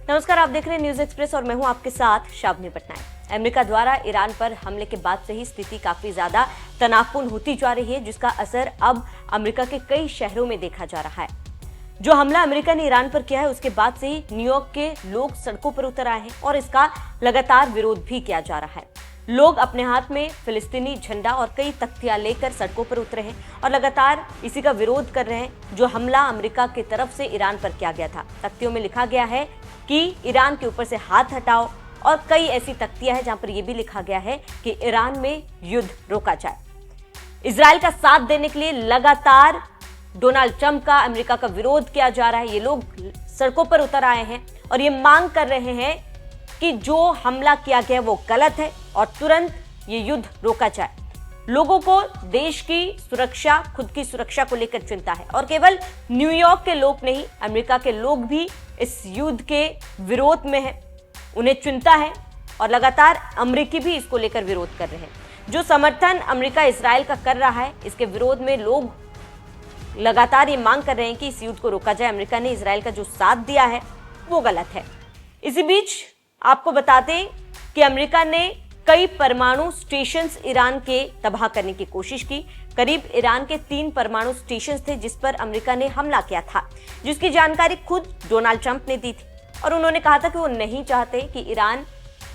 नमस्कार, आप देख रहे हैं न्यूज एक्सप्रेस और मैं हूं आपके साथ शाबनी पटनायक। अमेरिका द्वारा ईरान पर हमले के बाद से ही स्थिति काफी ज्यादा तनावपूर्ण होती जा रही है, जिसका असर अब अमेरिका के कई शहरों में देखा जा रहा है। जो हमला अमेरिका ने ईरान पर किया है, उसके बाद से ही न्यूयॉर्क के लोग सड़कों पर उतर आए हैं और इसका लगातार विरोध भी किया जा रहा है। लोग अपने हाथ में फिलिस्तीनी झंडा और कई तख्तियां लेकर सड़कों पर उतरे हैं और लगातार इसी का विरोध कर रहे हैं जो हमला अमेरिका की तरफ से ईरान पर किया गया था। तख्तियों में लिखा गया है कि ईरान के ऊपर से हाथ हटाओ और कई ऐसी तख्तियां हैं जहां पर यह भी लिखा गया है कि ईरान में युद्ध रोका जाए। इजराइल का साथ देने के लिए लगातार डोनाल्ड ट्रंप का, अमेरिका का विरोध किया जा रहा है। ये लोग सड़कों पर उतर आए हैं और ये मांग कर रहे हैं कि जो हमला किया गया वो गलत है और तुरंत ये युद्ध रोका जाए। लोगों को देश की सुरक्षा, खुद की सुरक्षा को लेकर चिंता है और केवल न्यूयॉर्क के लोग नहीं, अमेरिका के लोग भी इस युद्ध के विरोध में हैं। उन्हें चिंता है और लगातार अमेरिकी भी इसको लेकर विरोध कर रहे हैं। जो समर्थन अमेरिका इजराइल का कर रहा है, इसके विरोध में लोग लगातार ये मांग कर रहे हैं कि इस युद्ध को रोका जाए। अमेरिका ने इजराइल का जो साथ दिया है वो गलत है। इसी बीच आपको बता दें कि अमेरिका ने कई परमाणु स्टेशंस ईरान के तबाह करने की कोशिश की। करीब ईरान के 3 परमाणु स्टेशंस थे जिस पर अमेरिका ने हमला किया था, जिसकी जानकारी खुद डोनाल्ड ट्रंप ने दी थी और उन्होंने कहा था कि वो नहीं चाहते कि ईरान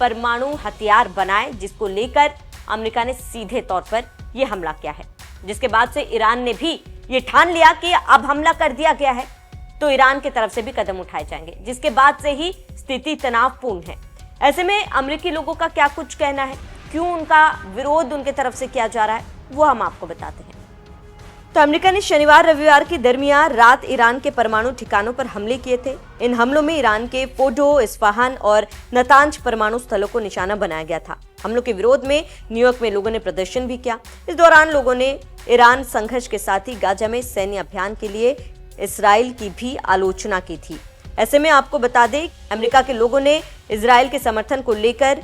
परमाणु हथियार बनाए, जिसको लेकर अमेरिका ने सीधे तौर पर यह हमला किया है। जिसके बाद से ईरान ने भी ये ठान लिया कि अब हमला कर दिया गया है तो ईरान की तरफ से भी कदम उठाए जाएंगे, जिसके बाद से ही स्थिति तनावपूर्ण है। ऐसे में अमेरिकी लोगों का क्या कुछ कहना है, क्यों उनका विरोध उनके तरफ से किया जा रहा है, वो हम आपको बताते हैं। तो अमेरिका ने शनिवार रविवार की दरमियान रात ईरान के परमाणु ठिकानों पर हमले किए थे। इन हमलों में ईरान के फोर्डो, इस्फहान और नतांज परमाणु स्थलों को निशाना बनाया गया था। हमलों के विरोध में न्यूयॉर्क में लोगों ने प्रदर्शन भी किया। इस दौरान लोगों ने ईरान संघर्ष के साथ ही गाजा में सैन्य अभियान के लिए इजराइल की भी आलोचना की थी। ऐसे में आपको बता दें, अमेरिका के लोगों ने इजराइल के समर्थन को लेकर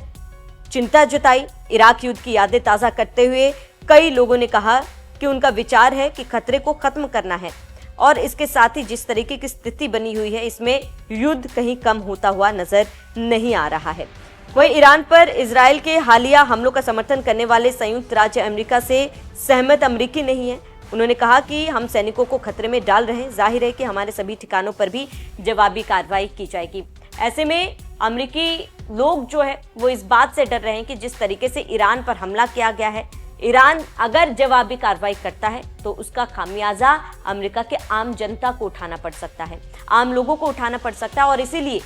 चिंता जताई। इराक युद्ध की यादें ताज़ा करते हुए कई लोगों ने कहा कि उनका विचार है कि खतरे को खत्म करना है और इसके साथ ही जिस तरीके की स्थिति बनी हुई है, इसमें युद्ध कहीं कम होता हुआ नजर नहीं आ रहा है। वहीं ईरान पर इजराइल के हालिया हमलों का समर्थन करने वाले संयुक्त राज्य अमेरिका से सहमत अमेरिकी नहीं है। उन्होंने कहा कि हम सैनिकों को खतरे में डाल रहे हैं, जाहिर है कि हमारे सभी ठिकानों पर भी जवाबी कार्रवाई की जाएगी। ऐसे में अमेरिकी लोग जो है वो इस बात से डर रहे हैं कि जिस तरीके से ईरान पर हमला किया गया है, ईरान अगर जवाबी कार्रवाई करता है तो उसका खामियाजा अमेरिका के आम जनता को उठाना पड़ सकता है, आम लोगों को उठाना पड़ सकता है और इसीलिए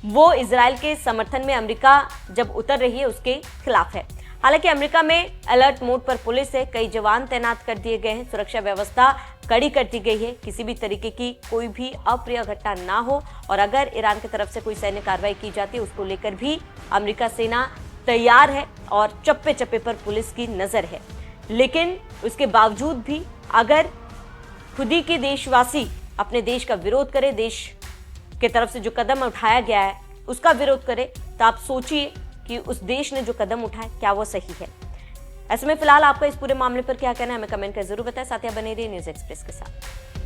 वो इजराइल के समर्थन में अमेरिका जब उतर रही है उसके खिलाफ है। हालांकि अमेरिका में अलर्ट मोड पर पुलिस है, कई जवान तैनात कर दिए गए हैं, सुरक्षा व्यवस्था कड़ी कर दी गई है, किसी भी तरीके की कोई भी अप्रिय घटना ना हो और अगर ईरान की तरफ से कोई सैन्य कार्रवाई की जाती है उसको लेकर भी अमेरिका सेना तैयार है और चप्पे चप्पे पर पुलिस की नजर है। लेकिन उसके बावजूद भी अगर खुद ही के देशवासी अपने देश का विरोध करे, देश की तरफ से जो कदम उठाया गया है उसका विरोध करे, तो आप सोचिए कि उस देश ने जो कदम उठाए क्या वो सही है। ऐसे में फिलहाल आपका इस पूरे मामले पर क्या कहना है, हमें कमेंट कर जरूर बताएं। साथ ही बने रहिए न्यूज एक्सप्रेस के साथ।